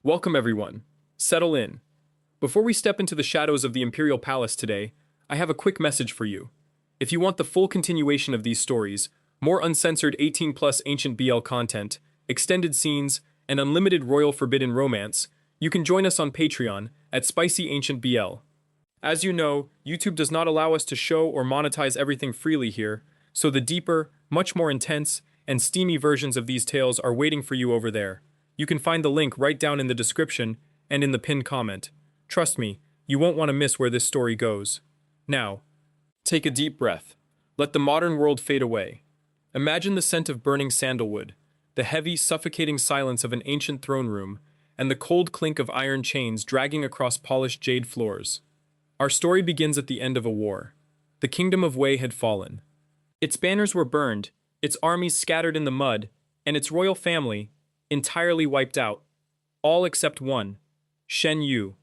Welcome everyone. Settle in. Before we step into the shadows of the Imperial Palace today, I have a quick message for you. If you want the full continuation of these stories, more uncensored 18+ Ancient BL content, extended scenes, and unlimited royal forbidden romance, you can join us on Patreon at SpicyAncientBL. As you know, YouTube does not allow us to show or monetize everything freely here, so the deeper, much more intense, and steamy versions of these tales are waiting for you over there. You can find the link right down in the description and in the pinned comment. Trust me, you won't want to miss where this story goes. Now, take a deep breath. Let the modern world fade away. Imagine the scent of burning sandalwood, the heavy, suffocating silence of an ancient throne room, and the cold clink of iron chains dragging across polished jade floors. Our story begins at the end of a war. The kingdom of Wei had fallen. Its banners were burned, its armies scattered in the mud, and its royal family entirely wiped out. All except one, Shen Yu,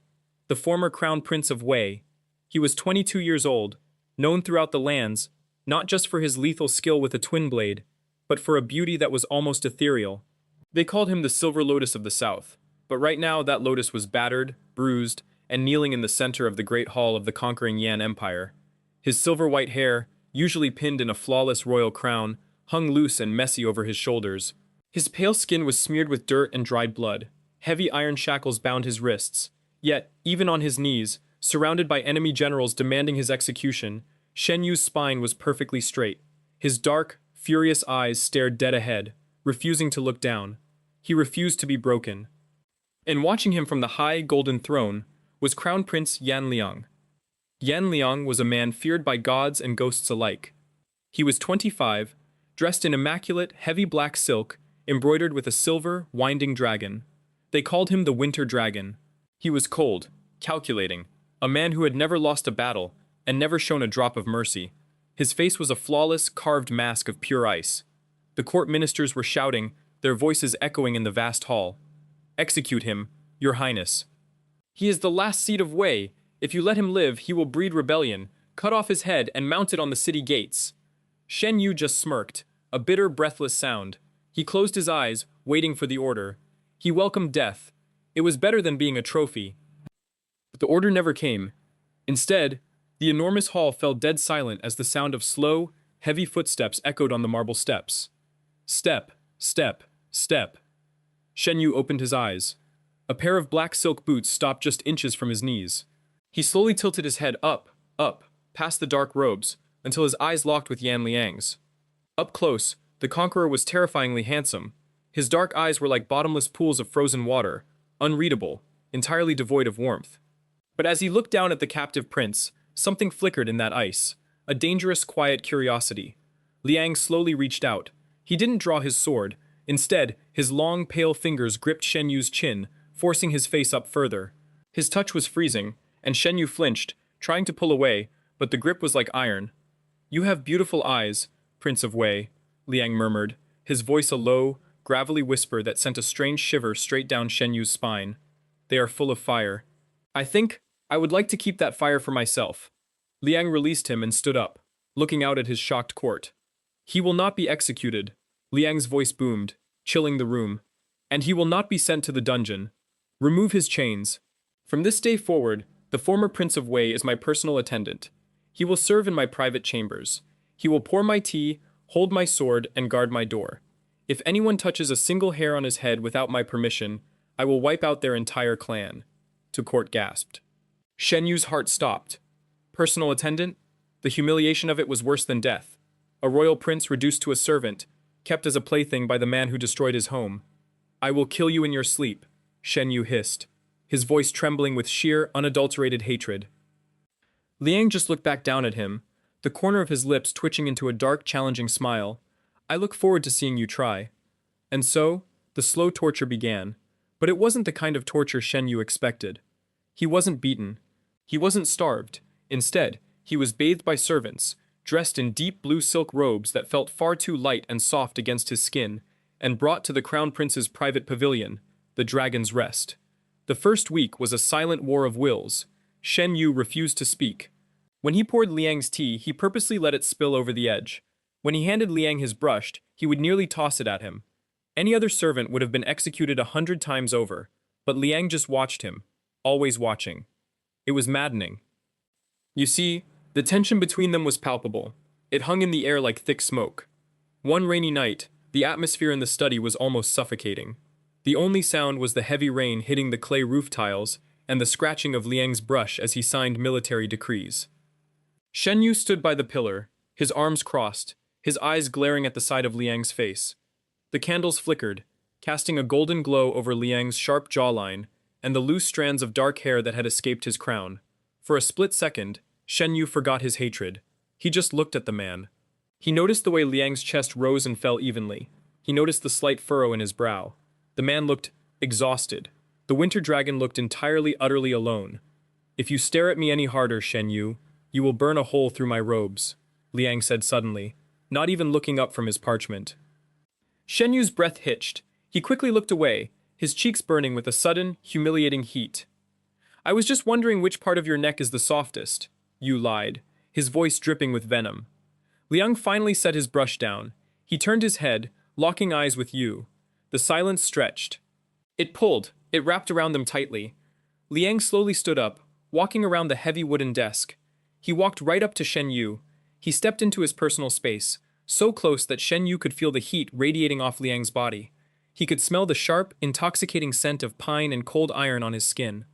the former crown prince of Wei. He was 22 years old, known throughout the lands, not just for his lethal skill with a twin blade, but for a beauty that was almost ethereal. They called him the Silver Lotus of the South, but right now that lotus was battered, bruised, and kneeling in the center of the great hall of the conquering Yan Empire. His silver-white hair, usually pinned in a flawless royal crown, hung loose and messy over his shoulders. His pale skin was smeared with dirt and dried blood. Heavy iron shackles bound his wrists. Yet, even on his knees, surrounded by enemy generals demanding his execution, Shen Yu's spine was perfectly straight. His dark, furious eyes stared dead ahead, refusing to look down. He refused to be broken. And watching him from the high, golden throne was Crown Prince Yan Liang. Yan Liang was a man feared by gods and ghosts alike. He was 25, dressed in immaculate, heavy black silk, embroidered with a silver, winding dragon. They called him the Winter Dragon. He was cold, calculating, a man who had never lost a battle and never shown a drop of mercy. His face was a flawless, carved mask of pure ice. The court ministers were shouting, their voices echoing in the vast hall. "Execute him, Your Highness. He is the last seed of Wei. If you let him live, he will breed rebellion, cut off his head and mount it on the city gates." Shen Yu just smirked, a bitter, breathless sound. He closed his eyes, waiting for the order. He welcomed death. It was better than being a trophy. But the order never came. Instead, the enormous hall fell dead silent as the sound of slow, heavy footsteps echoed on the marble steps. Step, step, step. Shen Yu opened his eyes. A pair of black silk boots stopped just inches from his knees. He slowly tilted his head up, past the dark robes, until his eyes locked with Yan Liang's. Up close, the conqueror was terrifyingly handsome. His dark eyes were like bottomless pools of frozen water, unreadable, entirely devoid of warmth. But as he looked down at the captive prince, something flickered in that ice, a dangerous, quiet curiosity. Liang slowly reached out. He didn't draw his sword. Instead, his long, pale fingers gripped Shen Yu's chin, forcing his face up further. His touch was freezing, and Shen Yu flinched, trying to pull away, but the grip was like iron. "You have beautiful eyes, Prince of Wei," Liang murmured, his voice a low, gravelly whisper that sent a strange shiver straight down Shen Yu's spine. "They are full of fire. I think I would like to keep that fire for myself." Liang released him and stood up, looking out at his shocked court. "He will not be executed," Liang's voice boomed, chilling the room. "And he will not be sent to the dungeon. Remove his chains. From this day forward, the former Prince of Wei is my personal attendant. He will serve in my private chambers. He will pour my tea, hold my sword, and guard my door. If anyone touches a single hair on his head without my permission, I will wipe out their entire clan." The court gasped. Shen Yu's heart stopped. Personal attendant? The humiliation of it was worse than death. A royal prince reduced to a servant, kept as a plaything by the man who destroyed his home. "I will kill you in your sleep," Shen Yu hissed, his voice trembling with sheer, unadulterated hatred. Liang just looked back down at him, the corner of his lips twitching into a dark, challenging smile. "I look forward to seeing you try." And so, the slow torture began. But it wasn't the kind of torture Shen Yu expected. He wasn't beaten. He wasn't starved. Instead, he was bathed by servants, dressed in deep blue silk robes that felt far too light and soft against his skin, and brought to the Crown Prince's private pavilion, the Dragon's Rest. The first week was a silent war of wills. Shen Yu refused to speak. When he poured Liang's tea, he purposely let it spill over the edge. When he handed Liang his brush, he would nearly toss it at him. Any other servant would have been executed 100 times over, But Liang just watched him, always watching. It was maddening. You see, the tension between them was palpable. It hung in the air like thick smoke. One rainy night, the atmosphere in the study was almost suffocating. The only sound was the heavy rain hitting the clay roof tiles and the scratching of Liang's brush as he signed military decrees. Shen Yu stood by the pillar, his arms crossed, his eyes glaring at the side of Liang's face. The candles flickered, casting a golden glow over Liang's sharp jawline and the loose strands of dark hair that had escaped his crown. For a split second, Shen Yu forgot his hatred. He just looked at the man. He noticed the way Liang's chest rose and fell evenly. He noticed the slight furrow in his brow. The man looked exhausted. The winter dragon looked entirely, utterly alone. "If you stare at me any harder, Shen Yu, you will burn a hole through my robes," Liang said suddenly, not even looking up from his parchment. Shen Yu's breath hitched. He quickly looked away, his cheeks burning with a sudden, humiliating heat. "I was just wondering which part of your neck is the softest," Yu lied, his voice dripping with venom. Liang finally set his brush down. He turned his head, locking eyes with Yu. The silence stretched. It pulled, it wrapped around them tightly. Liang slowly stood up, walking around the heavy wooden desk. He walked right up to Shen Yu. He stepped into his personal space, so close that Shen Yu could feel the heat radiating off Liang's body. He could smell the sharp, intoxicating scent of pine and cold iron on his skin.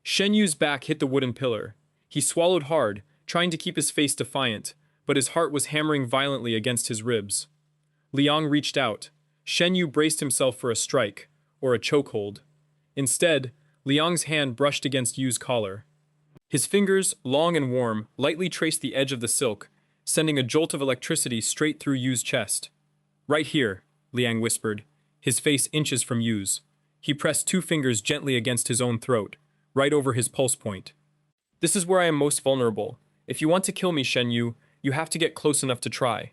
Shen Yu's back hit the wooden pillar. He swallowed hard, trying to keep his face defiant, but his heart was hammering violently against his ribs. Liang reached out. Shen Yu braced himself for a strike, or a chokehold. Instead, Liang's hand brushed against Yu's collar. His fingers, long and warm, lightly traced the edge of the silk, sending a jolt of electricity straight through Yu's chest. "Right here," Liang whispered, his face inches from Yu's. He pressed 2 fingers gently against his own throat, right over his pulse point. "This is where I am most vulnerable. If you want to kill me, Shen Yu, you have to get close enough to try."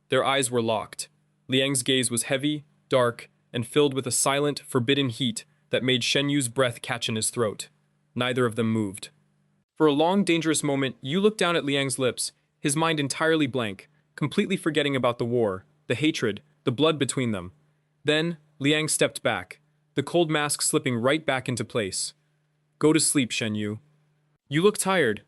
Their eyes were locked. Liang's gaze was heavy, dark, and filled with a silent, forbidden heat that made Shen Yu's breath catch in his throat. Neither of them moved. For a long, dangerous moment, Yu looked down at Liang's lips, his mind entirely blank, completely forgetting about the war, the hatred, the blood between them. Then, Liang stepped back, the cold mask slipping right back into place. "Go to sleep, Shen Yu. You look tired."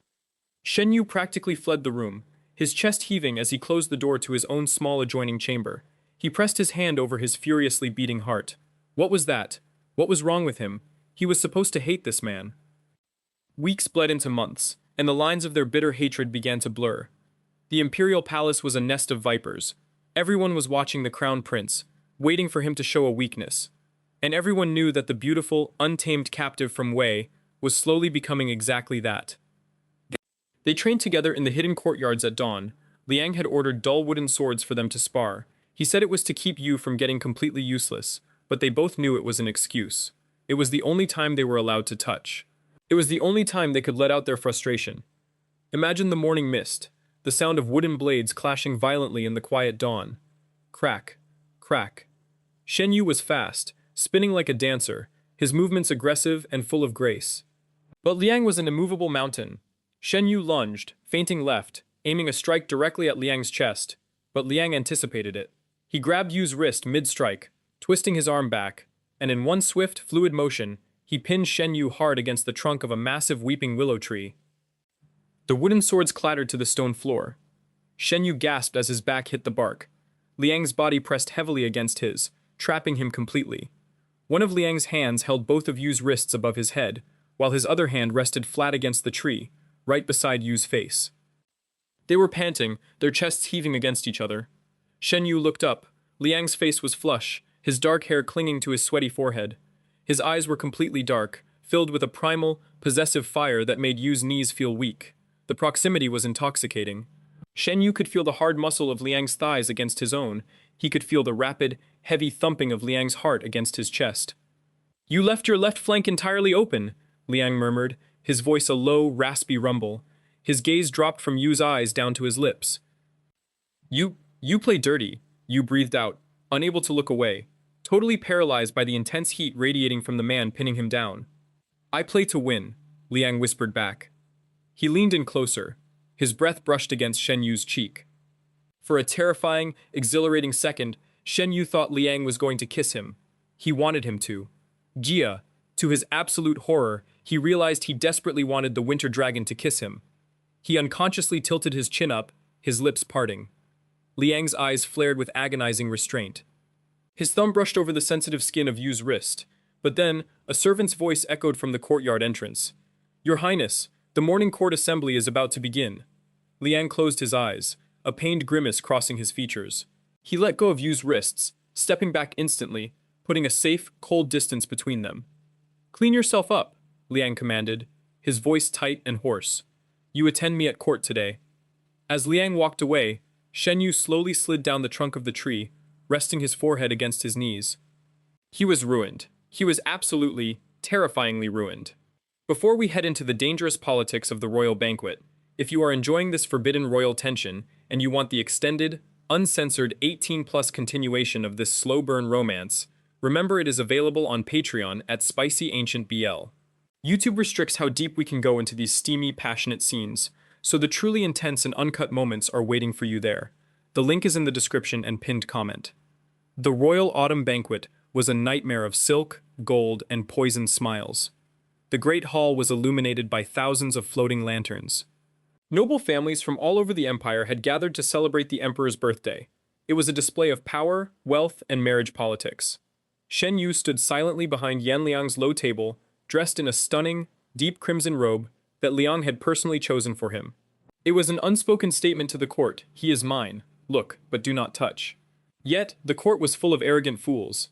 Shen Yu practically fled the room, his chest heaving as he closed the door to his own small adjoining chamber. He pressed his hand over his furiously beating heart. What was that? What was wrong with him? He was supposed to hate this man. Weeks bled into months, and the lines of their bitter hatred began to blur. The imperial palace was a nest of vipers. Everyone was watching the crown prince, waiting for him to show a weakness. And everyone knew that the beautiful, untamed captive from Wei was slowly becoming exactly that. They trained together in the hidden courtyards at dawn. Liang had ordered dull wooden swords for them to spar. He said it was to keep Yu from getting completely useless, but they both knew it was an excuse. It was the only time they were allowed to touch. It was the only time they could let out their frustration. Imagine the morning mist, the sound of wooden blades clashing violently in the quiet dawn. Crack, crack. Shen Yu was fast, spinning like a dancer, his movements aggressive and full of grace. But Liang was an immovable mountain. Shen Yu lunged, feinting left, aiming a strike directly at Liang's chest, but Liang anticipated it. He grabbed Yu's wrist mid-strike, twisting his arm back, and in one swift, fluid motion, he pinned Shen Yu hard against the trunk of a massive weeping willow tree. The wooden swords clattered to the stone floor. Shen Yu gasped as his back hit the bark. Liang's body pressed heavily against his, trapping him completely. One of Liang's hands held both of Yu's wrists above his head, while his other hand rested flat against the tree, right beside Yu's face. They were panting, their chests heaving against each other. Shen Yu looked up. Liang's face was flush, his dark hair clinging to his sweaty forehead. His eyes were completely dark, filled with a primal, possessive fire that made Yu's knees feel weak. The proximity was intoxicating. Shen Yu could feel the hard muscle of Liang's thighs against his own. He could feel the rapid, heavy thumping of Liang's heart against his chest. "You left your left flank entirely open," Liang murmured, his voice a low, raspy rumble. His gaze dropped from Yu's eyes down to his lips. You play dirty," Yu breathed out, unable to look away, totally paralyzed by the intense heat radiating from the man pinning him down. "I play to win," Liang whispered back. He leaned in closer. His breath brushed against Shen Yu's cheek. For a terrifying, exhilarating second, Shen Yu thought Liang was going to kiss him. He wanted him to. "Gia," To his absolute horror, he realized he desperately wanted the winter dragon to kiss him. He unconsciously tilted his chin up, his lips parting. Liang's eyes flared with agonizing restraint. His thumb brushed over the sensitive skin of Yu's wrist, but then a servant's voice echoed from the courtyard entrance. "Your Highness, the morning court assembly is about to begin." Liang closed his eyes, a pained grimace crossing his features. He let go of Yu's wrists, stepping back instantly, putting a safe, cold distance between them. "Clean yourself up," Liang commanded, his voice tight and hoarse. "You attend me at court today." As Liang walked away, Shen Yu slowly slid down the trunk of the tree, resting his forehead against his knees. He was ruined. He was absolutely, terrifyingly ruined. Before we head into the dangerous politics of the royal banquet, if you are enjoying this forbidden royal tension and you want the extended, uncensored 18+ continuation of this slow burn romance, remember it is available on Patreon at SpicyAncientBL. YouTube restricts how deep we can go into these steamy, passionate scenes, so the truly intense and uncut moments are waiting for you there. The link is in the description and pinned comment. The Royal Autumn Banquet was a nightmare of silk, gold, and poisoned smiles. The great hall was illuminated by thousands of floating lanterns. Noble families from all over the empire had gathered to celebrate the emperor's birthday. It was a display of power, wealth, and marriage politics. Shen Yu stood silently behind Yan Liang's low table, dressed in a stunning, deep crimson robe that Liang had personally chosen for him. It was an unspoken statement to the court: "He is mine. Look, but do not touch." Yet, the court was full of arrogant fools.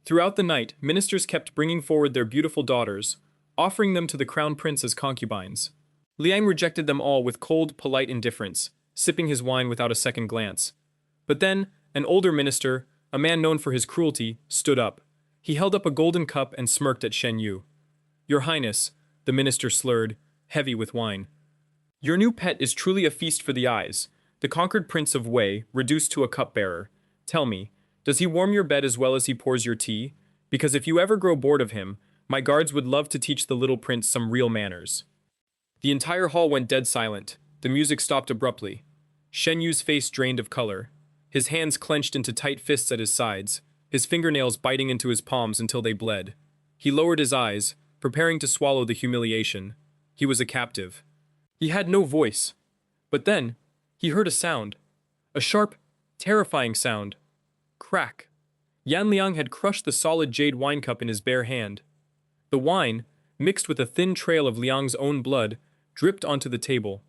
Throughout the night, ministers kept bringing forward their beautiful daughters, offering them to the crown prince as concubines. Liang rejected them all with cold, polite indifference, sipping his wine without a second glance. But then, an older minister, a man known for his cruelty, stood up. He held up a golden cup and smirked at Shen Yu. "Your Highness," the minister slurred, heavy with wine. "Your new pet is truly a feast for the eyes, the conquered prince of Wei, reduced to a cupbearer. Tell me, does he warm your bed as well as he pours your tea? Because if you ever grow bored of him, my guards would love to teach the little prince some real manners." The entire hall went dead silent. The music stopped abruptly. Shen Yu's face drained of color. His hands clenched into tight fists at his sides, his fingernails biting into his palms until they bled. He lowered his eyes, preparing to swallow the humiliation. He was a captive. He had no voice. But then, he heard a sound. A sharp, terrifying sound. Crack. Yan Liang had crushed the solid jade wine cup in his bare hand. The wine, mixed with a thin trail of Liang's own blood, dripped onto the table.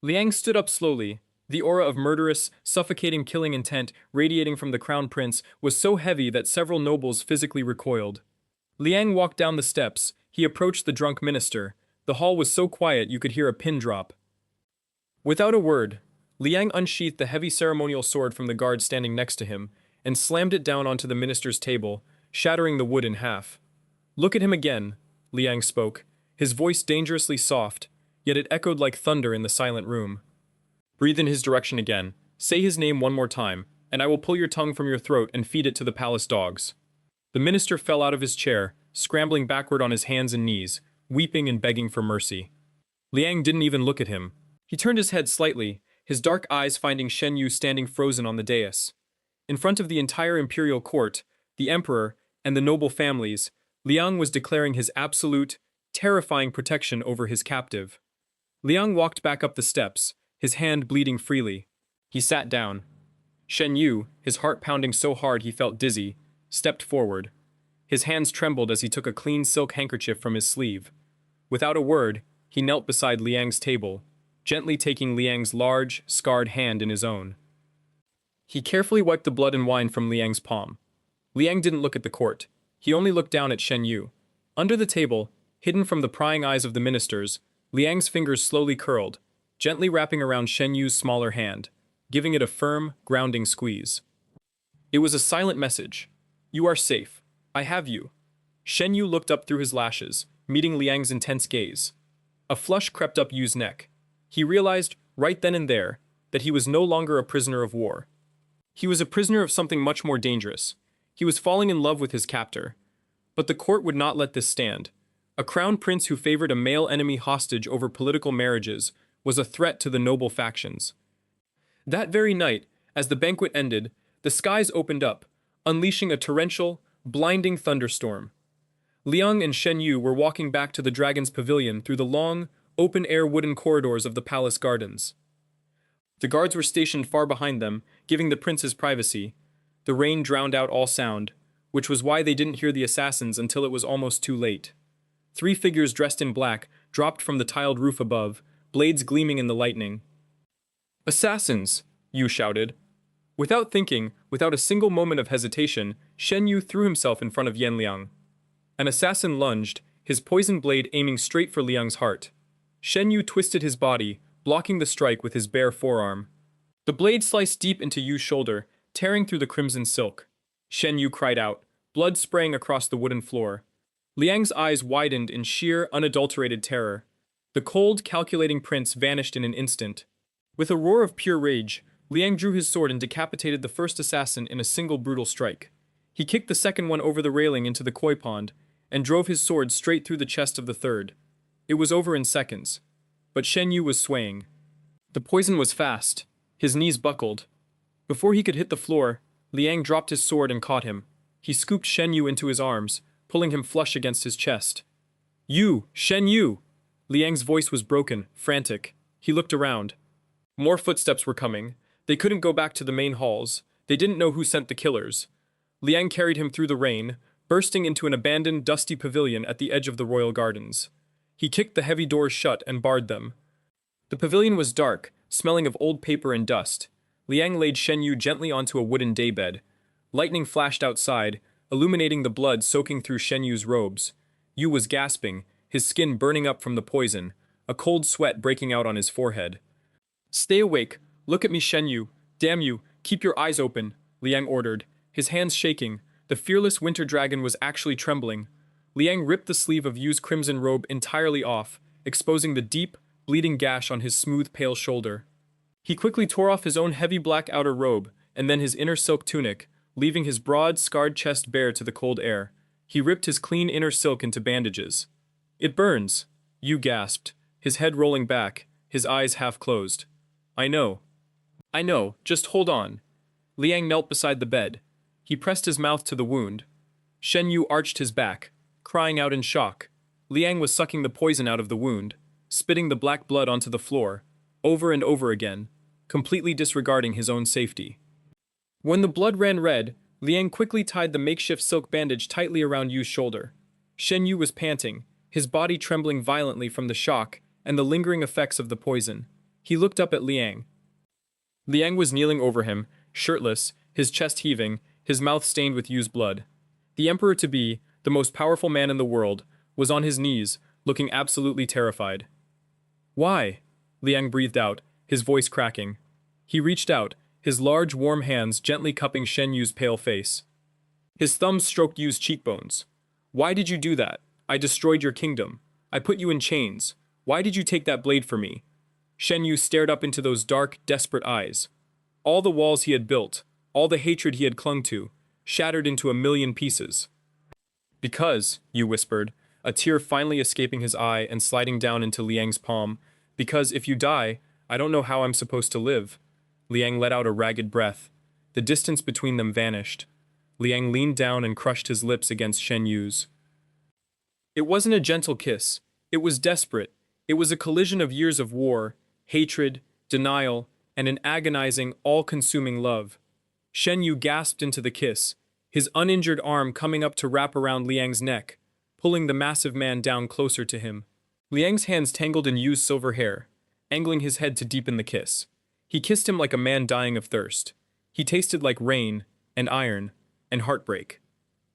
Liang stood up slowly. The aura of murderous, suffocating killing intent radiating from the crown prince was so heavy that several nobles physically recoiled. Liang walked down the steps. He approached the drunk minister. The hall was so quiet you could hear a pin drop. Without a word, Liang unsheathed the heavy ceremonial sword from the guard standing next to him and slammed it down onto the minister's table, shattering the wood in half. "Look at him again," Liang spoke, his voice dangerously soft, yet it echoed like thunder in the silent room. "Breathe in his direction again. Say his name one more time, and I will pull your tongue from your throat and feed it to the palace dogs." The minister fell out of his chair, scrambling backward on his hands and knees, weeping and begging for mercy. Liang didn't even look at him. He turned his head slightly, his dark eyes finding Shen Yu standing frozen on the dais. In front of the entire imperial court, the emperor, and the noble families, Liang was declaring his absolute, terrifying protection over his captive. Liang walked back up the steps, his hand bleeding freely. He sat down. Shen Yu, his heart pounding so hard he felt dizzy, stepped forward. His hands trembled as he took a clean silk handkerchief from his sleeve. Without a word, he knelt beside Liang's table, gently taking Liang's large, scarred hand in his own. He carefully wiped the blood and wine from Liang's palm. Liang didn't look at the court. He only looked down at Shen Yu. Under the table, hidden from the prying eyes of the ministers, Liang's fingers slowly curled, gently wrapping around Shen Yu's smaller hand, giving it a firm, grounding squeeze. It was a silent message. "You are safe. I have you." Shen Yu looked up through his lashes, meeting Liang's intense gaze. A flush crept up Yu's neck. He realized, right then and there, that he was no longer a prisoner of war. He was a prisoner of something much more dangerous. He was falling in love with his captor. But the court would not let this stand. A crown prince who favored a male enemy hostage over political marriages was a threat to the noble factions. That very night, as the banquet ended, the skies opened up, unleashing a torrential, blinding thunderstorm. Liang and Shen Yu were walking back to the dragon's pavilion through the long, open-air wooden corridors of the palace gardens. The guards were stationed far behind them, giving the prince's privacy. The rain drowned out all sound, which was why they didn't hear the assassins until it was almost too late. 3 figures dressed in black dropped from the tiled roof above, blades gleaming in the lightning. "Assassins!" Yu shouted. Without thinking, without a single moment of hesitation, Shen Yu threw himself in front of Yan Liang. An assassin lunged, his poison blade aiming straight for Liang's heart. Shen Yu twisted his body, blocking the strike with his bare forearm. The blade sliced deep into Yu's shoulder, tearing through the crimson silk. Shen Yu cried out, blood spraying across the wooden floor. Liang's eyes widened in sheer, unadulterated terror. The cold, calculating prince vanished in an instant. With a roar of pure rage, Liang drew his sword and decapitated the first assassin in a single brutal strike. He kicked the second one over the railing into the koi pond, and drove his sword straight through the chest of the third. It was over in seconds. But Shen Yu was swaying. The poison was fast. His knees buckled. Before he could hit the floor, Liang dropped his sword and caught him. He scooped Shen Yu into his arms, pulling him flush against his chest. "You! Shen Yu!" Liang's voice was broken, frantic. He looked around. More footsteps were coming. They couldn't go back to the main halls. They didn't know who sent the killers. Liang carried him through the rain, bursting into an abandoned, dusty pavilion at the edge of the royal gardens. He kicked the heavy doors shut and barred them. The pavilion was dark, smelling of old paper and dust. Liang laid Shen Yu gently onto a wooden daybed. Lightning flashed outside, illuminating the blood soaking through Shen Yu's robes. Yu was gasping, his skin burning up from the poison, a cold sweat breaking out on his forehead. "Stay awake. Look at me, Shen Yu. Damn you, keep your eyes open," Liang ordered, his hands shaking. The fearless winter dragon was actually trembling. Liang ripped the sleeve of Yu's crimson robe entirely off, exposing the deep, bleeding gash on his smooth, pale shoulder. He quickly tore off his own heavy black outer robe, and then his inner silk tunic, leaving his broad, scarred chest bare to the cold air. He ripped his clean inner silk into bandages. "It burns," Yu gasped, his head rolling back, his eyes half closed. I know, just hold on." Liang knelt beside the bed. He pressed his mouth to the wound. Shen Yu arched his back, crying out in shock. Liang was sucking the poison out of the wound, spitting the black blood onto the floor, over and over again, completely disregarding his own safety. When the blood ran red, Liang quickly tied the makeshift silk bandage tightly around Yu's shoulder. Shen Yu was panting, his body trembling violently from the shock and the lingering effects of the poison. He looked up at Liang. Liang was kneeling over him, shirtless, his chest heaving, his mouth stained with Yu's blood. The Emperor-to-be, the most powerful man in the world, was on his knees, looking absolutely terrified. "Why?" Liang breathed out, his voice cracking. He reached out, his large, warm hands gently cupping Shen Yu's pale face. His thumbs stroked Yu's cheekbones. "Why did you do that? I destroyed your kingdom. I put you in chains. Why did you take that blade from me?" Shen Yu stared up into those dark, desperate eyes. All the walls he had built, all the hatred he had clung to, shattered into a million pieces. "Because," Yu whispered, a tear finally escaping his eye and sliding down into Liang's palm, "because if you die, I don't know how I'm supposed to live." Liang let out a ragged breath. The distance between them vanished. Liang leaned down and crushed his lips against Shen Yu's. It wasn't a gentle kiss. It was desperate. It was a collision of years of war, hatred, denial, and an agonizing, all-consuming love. Shen Yu gasped into the kiss, his uninjured arm coming up to wrap around Liang's neck, pulling the massive man down closer to him. Liang's hands tangled in Yu's silver hair, angling his head to deepen the kiss. He kissed him like a man dying of thirst. He tasted like rain, and iron, and heartbreak.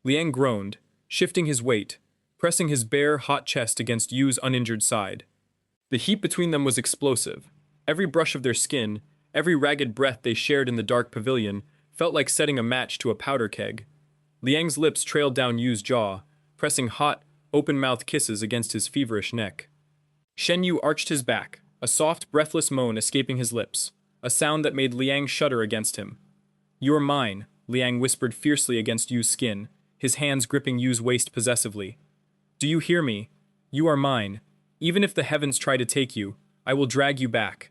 Liang groaned, shifting his weight, pressing his bare, hot chest against Yu's uninjured side. The heat between them was explosive. Every brush of their skin, every ragged breath they shared in the dark pavilion, felt like setting a match to a powder keg. Liang's lips trailed down Yu's jaw, pressing hot, open-mouthed kisses against his feverish neck. Shen Yu arched his back, a soft, breathless moan escaping his lips, a sound that made Liang shudder against him. "You're mine," Liang whispered fiercely against Yu's skin, his hands gripping Yu's waist possessively. "Do you hear me? You are mine. Even if the heavens try to take you, I will drag you back.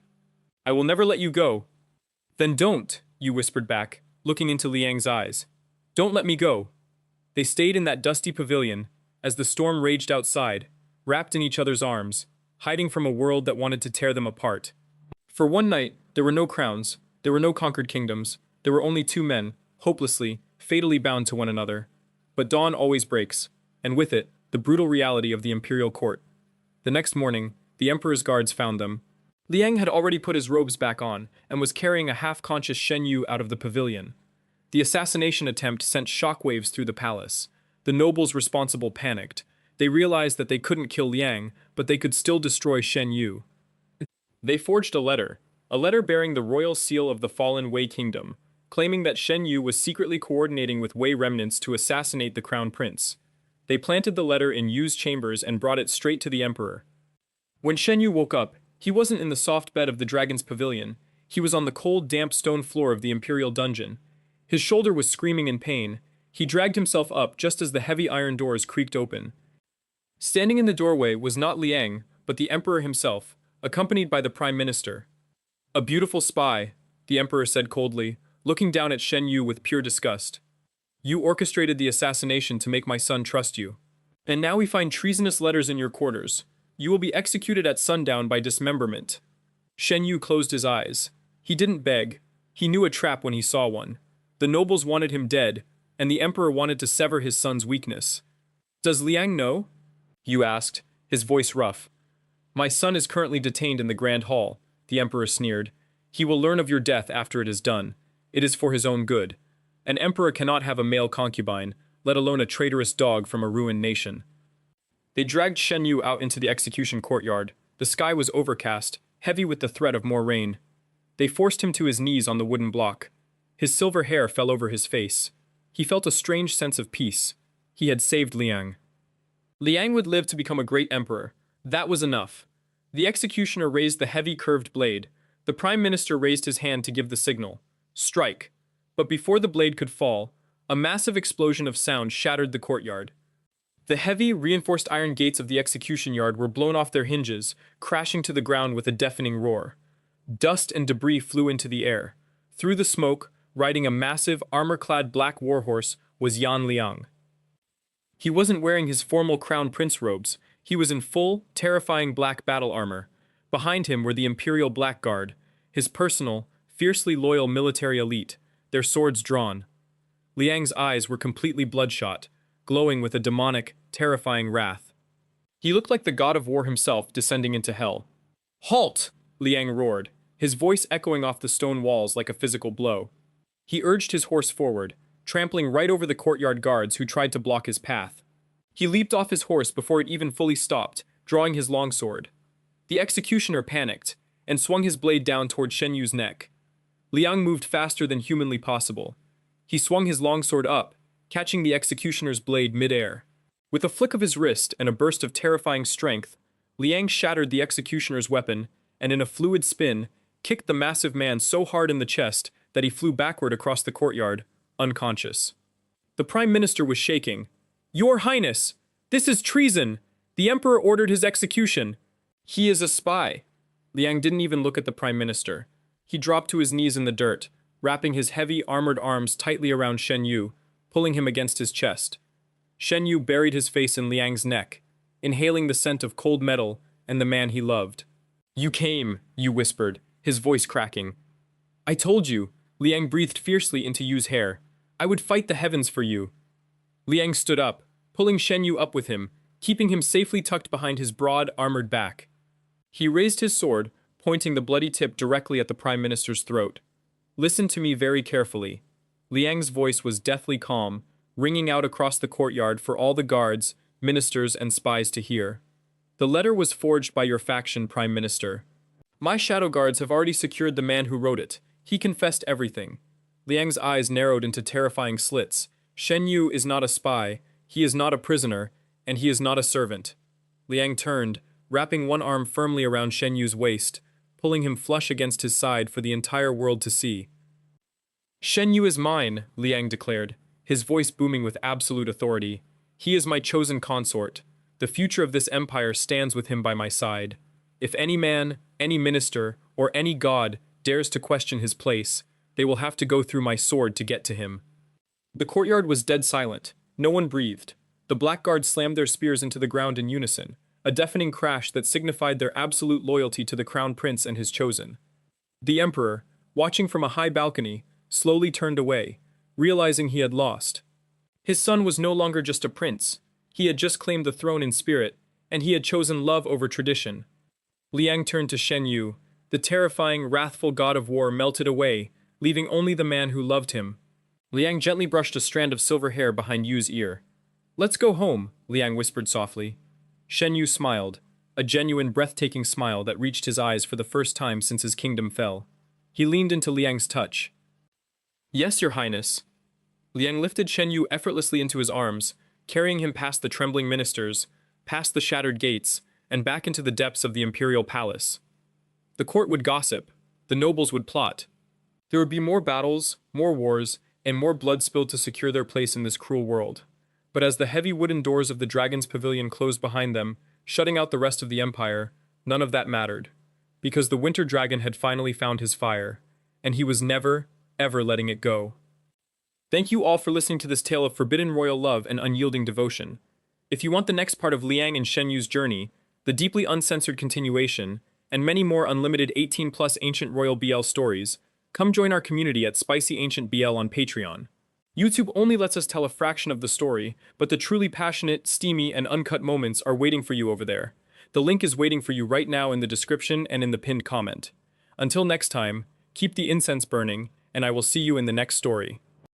I will never let you go." "Then don't," Yu whispered back, looking into Liang's eyes. "Don't let me go." They stayed in that dusty pavilion, as the storm raged outside, wrapped in each other's arms, hiding from a world that wanted to tear them apart. For one night, there were no crowns, there were no conquered kingdoms, there were only two men, hopelessly, fatally bound to one another. But dawn always breaks, and with it, the brutal reality of the imperial court. The next morning, the emperor's guards found them. Liang had already put his robes back on and was carrying a half-conscious Shen Yu out of the pavilion. The assassination attempt sent shockwaves through the palace. The nobles responsible panicked. They realized that they couldn't kill Liang, but they could still destroy Shen Yu. They forged a letter bearing the royal seal of the fallen Wei kingdom, claiming that Shen Yu was secretly coordinating with Wei remnants to assassinate the crown prince. They planted the letter in Yu's chambers and brought it straight to the emperor. When Shen Yu woke up, he wasn't in the soft bed of the dragon's pavilion. He was on the cold, damp stone floor of the imperial dungeon. His shoulder was screaming in pain. He dragged himself up just as the heavy iron doors creaked open. Standing in the doorway was not Liang, but the emperor himself, accompanied by the prime minister. "A beautiful spy," the emperor said coldly, looking down at Shen Yu with pure disgust. "You orchestrated the assassination to make my son trust you. And now we find treasonous letters in your quarters. You will be executed at sundown by dismemberment." Shen Yu closed his eyes. He didn't beg. He knew a trap when he saw one. The nobles wanted him dead, and the emperor wanted to sever his son's weakness. "Does Liang know?" Yu asked, his voice rough. "My son is currently detained in the Grand Hall," the emperor sneered. "He will learn of your death after it is done. It is for his own good. An emperor cannot have a male concubine, let alone a traitorous dog from a ruined nation." They dragged Shen Yu out into the execution courtyard. The sky was overcast, heavy with the threat of more rain. They forced him to his knees on the wooden block. His silver hair fell over his face. He felt a strange sense of peace. He had saved Liang. Liang would live to become a great emperor. That was enough. The executioner raised the heavy curved blade. The prime minister raised his hand to give the signal. Strike. But before the blade could fall, a massive explosion of sound shattered the courtyard. The heavy, reinforced iron gates of the execution yard were blown off their hinges, crashing to the ground with a deafening roar. Dust and debris flew into the air. Through the smoke, riding a massive, armor-clad black warhorse, was Yan Liang. He wasn't wearing his formal crown prince robes. He was in full, terrifying black battle armor. Behind him were the Imperial Black Guard, his personal, fiercely loyal military elite, their swords drawn. Liang's eyes were completely bloodshot, glowing with a demonic, terrifying wrath. He looked like the god of war himself descending into hell. "Halt!" Liang roared, his voice echoing off the stone walls like a physical blow. He urged his horse forward, trampling right over the courtyard guards who tried to block his path. He leaped off his horse before it even fully stopped, drawing his longsword. The executioner panicked, and swung his blade down toward Shen Yu's neck. Liang moved faster than humanly possible. He swung his longsword up, catching the executioner's blade mid-air. With a flick of his wrist and a burst of terrifying strength, Liang shattered the executioner's weapon, and in a fluid spin, kicked the massive man so hard in the chest that he flew backward across the courtyard, unconscious. The prime minister was shaking. "Your Highness! This is treason! The emperor ordered his execution! He is a spy!" Liang didn't even look at the prime minister. He dropped to his knees in the dirt, wrapping his heavy, armored arms tightly around Shen Yu, pulling him against his chest. Shen Yu buried his face in Liang's neck, inhaling the scent of cold metal and the man he loved. "You came," Yu whispered, his voice cracking. "I told you," Liang breathed fiercely into Yu's hair. "I would fight the heavens for you." Liang stood up, pulling Shen Yu up with him, keeping him safely tucked behind his broad, armored back. He raised his sword, pointing the bloody tip directly at the prime minister's throat. "Listen to me very carefully." Liang's voice was deathly calm, ringing out across the courtyard for all the guards, ministers, and spies to hear. "The letter was forged by your faction, Prime Minister. My shadow guards have already secured the man who wrote it. He confessed everything." Liang's eyes narrowed into terrifying slits. "Shen Yu is not a spy, he is not a prisoner, and he is not a servant." Liang turned, wrapping one arm firmly around Shen Yu's waist, pulling him flush against his side for the entire world to see. "Shen Yu is mine," Liang declared, his voice booming with absolute authority. "He is my chosen consort. The future of this empire stands with him by my side. If any man, any minister, or any god dares to question his place, they will have to go through my sword to get to him." The courtyard was dead silent. No one breathed. The blackguards slammed their spears into the ground in unison, a deafening crash that signified their absolute loyalty to the crown prince and his chosen. The emperor, watching from a high balcony, slowly turned away, realizing he had lost. His son was no longer just a prince. He had just claimed the throne in spirit, and he had chosen love over tradition. Liang turned to Shen Yu. The terrifying, wrathful god of war melted away, leaving only the man who loved him. Liang gently brushed a strand of silver hair behind Yu's ear. "Let's go home," Liang whispered softly. Shen Yu smiled, a genuine, breathtaking smile that reached his eyes for the first time since his kingdom fell. He leaned into Liang's touch. "Yes, your highness." Liang lifted Shen Yu effortlessly into his arms, carrying him past the trembling ministers, past the shattered gates, and back into the depths of the imperial palace. The court would gossip, the nobles would plot. There would be more battles, more wars, and more blood spilled to secure their place in this cruel world. But as the heavy wooden doors of the dragon's pavilion closed behind them, shutting out the rest of the empire, none of that mattered. Because the winter dragon had finally found his fire, and he was never, ever letting it go. Thank you all for listening to this tale of forbidden royal love and unyielding devotion. If you want the next part of Liang and Shen Yu's journey, the deeply uncensored continuation, and many more unlimited 18+ ancient royal BL stories, come join our community at SpicyAncientBL on Patreon. YouTube only lets us tell a fraction of the story, but the truly passionate, steamy, and uncut moments are waiting for you over there. The link is waiting for you right now in the description and in the pinned comment. Until next time, keep the incense burning, and I will see you in the next story.